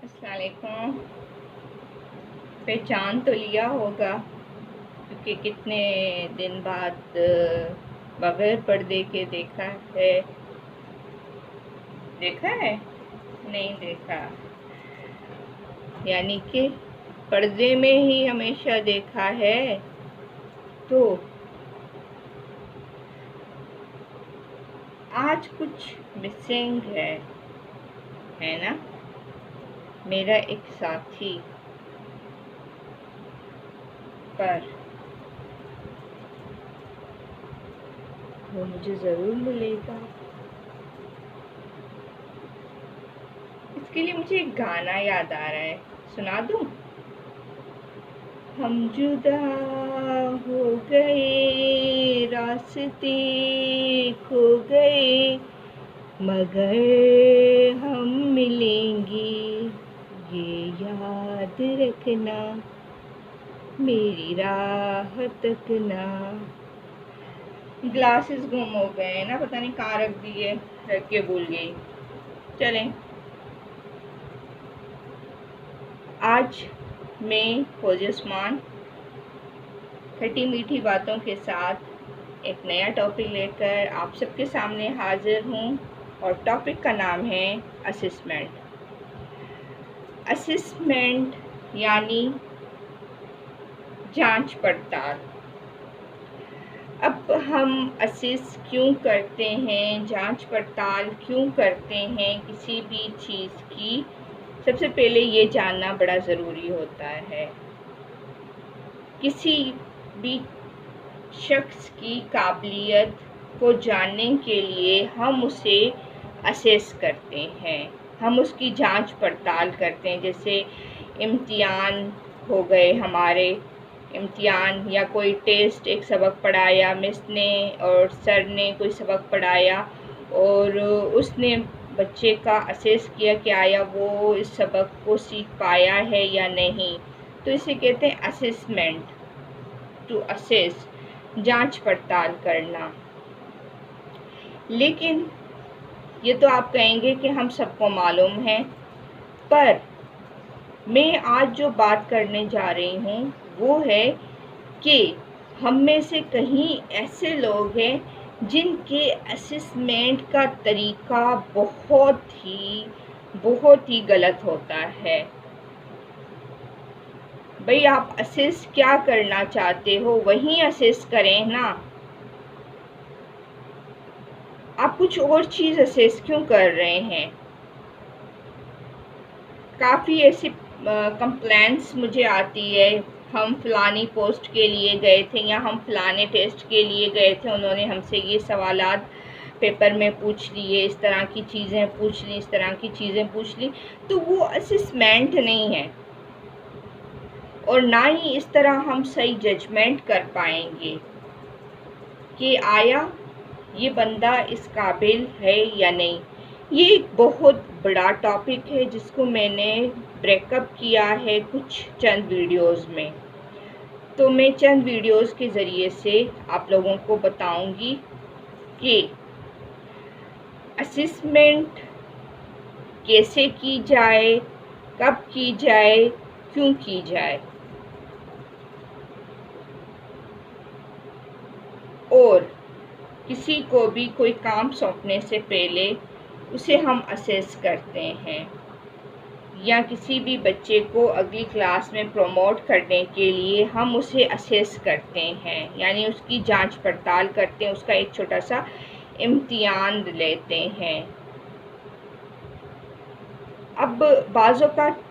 अस्सलाम वालेकुम। पहचान तो लिया होगा क्योंकि कितने दिन बाद बगैर पर्दे के देखा है नहीं देखा, यानी कि पर्दे में ही हमेशा देखा है। तो आज कुछ मिसिंग है ना। मेरा एक साथी, पर वो मुझे ज़रूर मिलेगा। इसके लिए मुझे एक गाना याद आ रहा है, सुना दूँ? हम जुदा हो गए, रास्ते खो गए, मगर हम मिलेंगे, ये याद रखना, मेरी राह तकना। ग्लासेस गुम हो गए ना, पता नहीं कहाँ रख दिए, रख के भूल गई। चलें, आज मैं फौजी उस्मान खट्टी मीठी बातों के साथ एक नया टॉपिक लेकर आप सबके सामने हाजिर हूँ, और टॉपिक का नाम है असेसमेंट। असेसमेंट यानी जांच पड़ताल। अब हम असेस क्यों करते हैं, जांच पड़ताल क्यों करते हैं किसी भी चीज़ की, सबसे पहले ये जानना बड़ा ज़रूरी होता है। किसी भी शख्स की काबिलियत को जानने के लिए हम उसे असेस करते हैं, हम उसकी जांच पड़ताल करते हैं। जैसे इम्तिहान हो गए हमारे, इम्तिहान या कोई टेस्ट, एक सबक पढ़ाया मिस ने और सर ने कोई सबक पढ़ाया और उसने बच्चे का असेस किया कि आया वो इस सबक को सीख पाया है या नहीं, तो इसे कहते हैं असेसमेंट। टू असेस, जांच पड़ताल करना। लेकिन ये तो आप कहेंगे कि हम सबको मालूम है, पर मैं आज जो बात करने जा रही हूँ वो है कि हम में से कहीं ऐसे लोग हैं जिनके असेसमेंट का तरीका बहुत ही गलत होता है। भाई, आप असेस क्या करना चाहते हो वही असेस करें ना, आप कुछ और चीज़ असेस क्यों कर रहे हैं। काफ़ी ऐसी कंप्लेंट्स मुझे आती है, हम फ़लानी पोस्ट के लिए गए थे या हम फ़लाने टेस्ट के लिए गए थे, उन्होंने हमसे ये सवालात पेपर में पूछ लिए, इस तरह की चीज़ें पूछ ली, इस तरह की चीज़ें पूछ ली। तो वो असेसमेंट नहीं है, और ना ही इस तरह हम सही जजमेंट कर पाएंगे कि आया ये बंदा इस काबिल है या नहीं। ये एक बहुत बड़ा टॉपिक है जिसको मैंने ब्रेकअप किया है कुछ चंद वीडियोस में। तो मैं चंद वीडियोस के ज़रिए से आप लोगों को बताऊंगी कि असेसमेंट कैसे की जाए, कब की जाए, क्यों की जाए, और किसी को भी कोई काम सौंपने से पहले उसे हम असेस करते हैं, या किसी भी बच्चे को अगली क्लास में प्रमोट करने के लिए हम उसे असेस करते हैं, यानी उसकी जांच पड़ताल करते हैं, उसका एक छोटा सा इम्तिहान लेते हैं। अब बाज़ औक़ात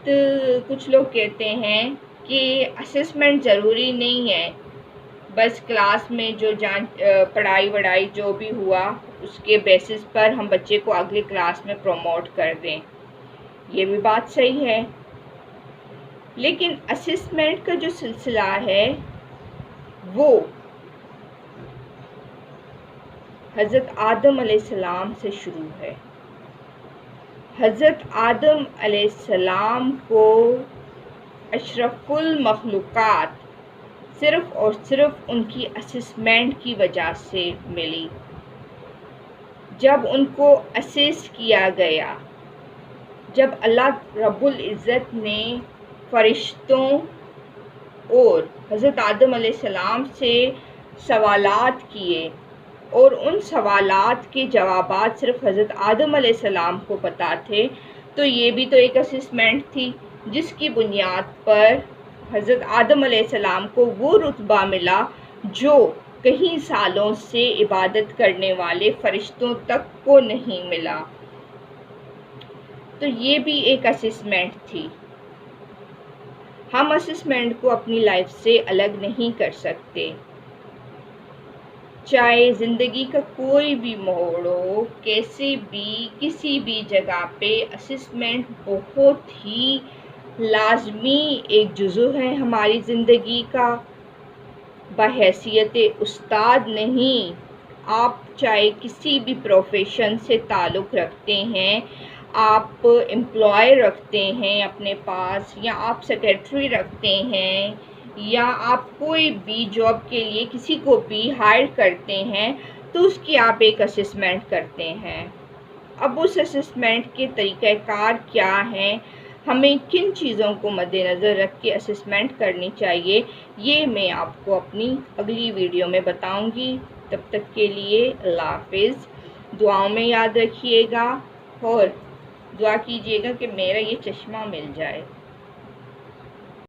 कुछ लोग कहते हैं कि असेसमेंट ज़रूरी नहीं है, बस क्लास में जो पढ़ाई वढ़ाई जो भी हुआ उसके बेसिस पर हम बच्चे को अगली क्लास में प्रमोट कर दें। ये भी बात सही है, लेकिन असेसमेंट का जो सिलसिला है वो हज़रत आदम अलैहिस्सलाम से शुरू है। हज़रत आदम अलैहिस्सलाम को अशरफुल मखलूक़ात सिर्फ़ और सिर्फ उनकी असेसमेंट की वजह से मिली। जब उनको असेस किया गया, जब अल्लाह रब्बुल इज़्ज़त ने फ़रिश्तों और हज़रत आदम अलैहिस्सलाम से सवालात किए और उन सवालात के जवाबात सिर्फ हज़रत आदम अलैहिस्सलाम को पता थे, तो ये भी तो एक असेसमेंट थी जिसकी बुनियाद पर हज़रत आदम अलैहिस्सलाम को वो रुतबा मिला जो कई सालों से इबादत करने वाले फ़रिश्तों तक को नहीं मिला। तो ये भी एक असेसमेंट थी। हम असेसमेंट को अपनी लाइफ से अलग नहीं कर सकते। चाहे ज़िंदगी का कोई भी मोड़ हो, कैसे भी किसी भी जगह पे असेसमेंट बहुत ही लाजमी एक जुज़ू है हमारी ज़िंदगी का। बहैसियत उस्ताद नहीं, आप चाहे किसी भी प्रोफेशन से ताल्लुक़ रखते हैं, आप एम्प्लॉय रखते हैं अपने पास, या आप सेक्रेटरी रखते हैं, या आप कोई भी जॉब के लिए किसी को भी हायर करते हैं, तो उसकी आप एक असेसमेंट करते हैं। अब उस असेसमेंट के तरीक़ाकार क्या हैं, हमें किन चीज़ों को मद्देनज़र रख के असेसमेंट करनी चाहिए, ये मैं आपको अपनी अगली वीडियो में बताऊंगी। तब तक के लिए अल्लाह हाफ़िज़। दुआओं में याद रखिएगा और दुआ कीजिएगा कि मेरा ये चश्मा मिल जाए।